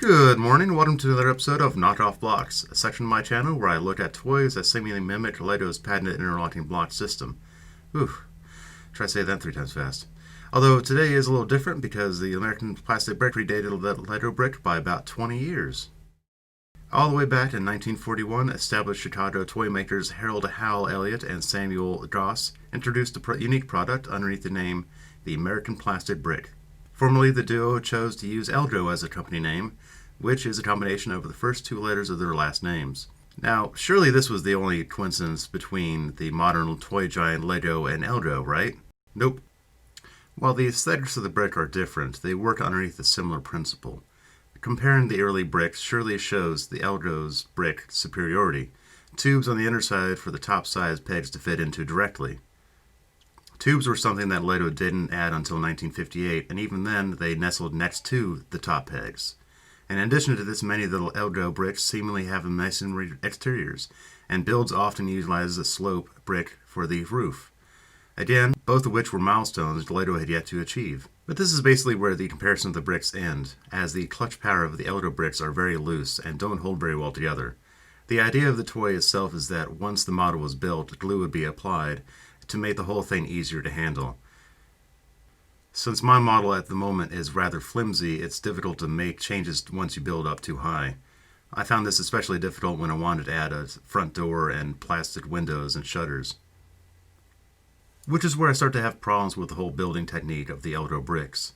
Good morning, welcome to another episode of Knockoff Blocks, a section of my channel where I look at toys that seemingly mimic Lego's patented interlocking block system. Whew, try to say that 3 times fast. Although today is a little different because the American plastic brick predated the Lego brick by about 20 years. All the way back in 1941, established Chicago toy makers Harold Howell Elliott and Samuel Goss introduced a unique product underneath the name the American Plastic Brick. Formerly, the duo chose to use Elgo as a company name, which is a combination of the first 2 letters of their last names. Now, surely this was the only coincidence between the modern toy giant Lego and Elgo, right? Nope. While the aesthetics of the brick are different, they work underneath a similar principle. Comparing the early bricks surely shows the Elgo's brick superiority. Tubes on the underside for the top size pegs to fit into directly. Tubes were something that Lego didn't add until 1958, and even then they nestled next to the top pegs. And in addition to this, many of the Elgo bricks seemingly have masonry exteriors, and builds often utilize a slope brick for the roof. Again, both of which were milestones Lego had yet to achieve. But this is basically where the comparison of the bricks end, as the clutch power of the Elgo bricks are very loose and don't hold very well together. The idea of the toy itself is that once the model was built, glue would be applied to make the whole thing easier to handle. Since my model at the moment is rather flimsy, it's difficult to make changes once you build up too high. I found this especially difficult when I wanted to add a front door and plastic windows and shutters. Which is where I start to have problems with the whole building technique of the Elgo bricks.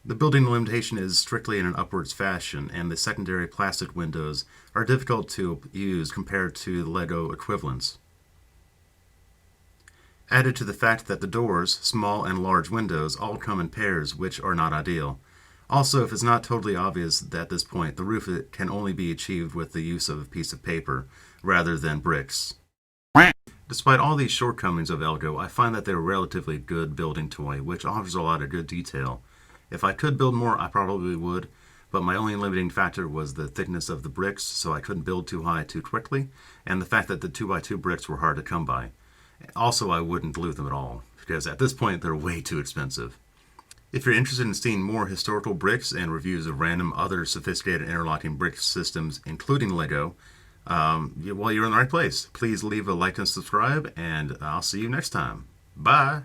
The building limitation is strictly in an upwards fashion, and the secondary plastic windows are difficult to use compared to the Lego equivalents. Added to the fact that the doors, small and large windows, all come in pairs, which are not ideal. Also, if it's not totally obvious at this point, the roof can only be achieved with the use of a piece of paper, rather than bricks. Despite all these shortcomings of Elgo, I find that they're a relatively good building toy, which offers a lot of good detail. If I could build more, I probably would, but my only limiting factor was the thickness of the bricks, so I couldn't build too high too quickly, and the fact that the 2x2 bricks were hard to come by. Also, I wouldn't glue them at all, because at this point they're way too expensive. If you're interested in seeing more historical bricks and reviews of random other sophisticated interlocking brick systems, including Lego, well, you're in the right place. Please leave a like and subscribe, and I'll see you next time. Bye!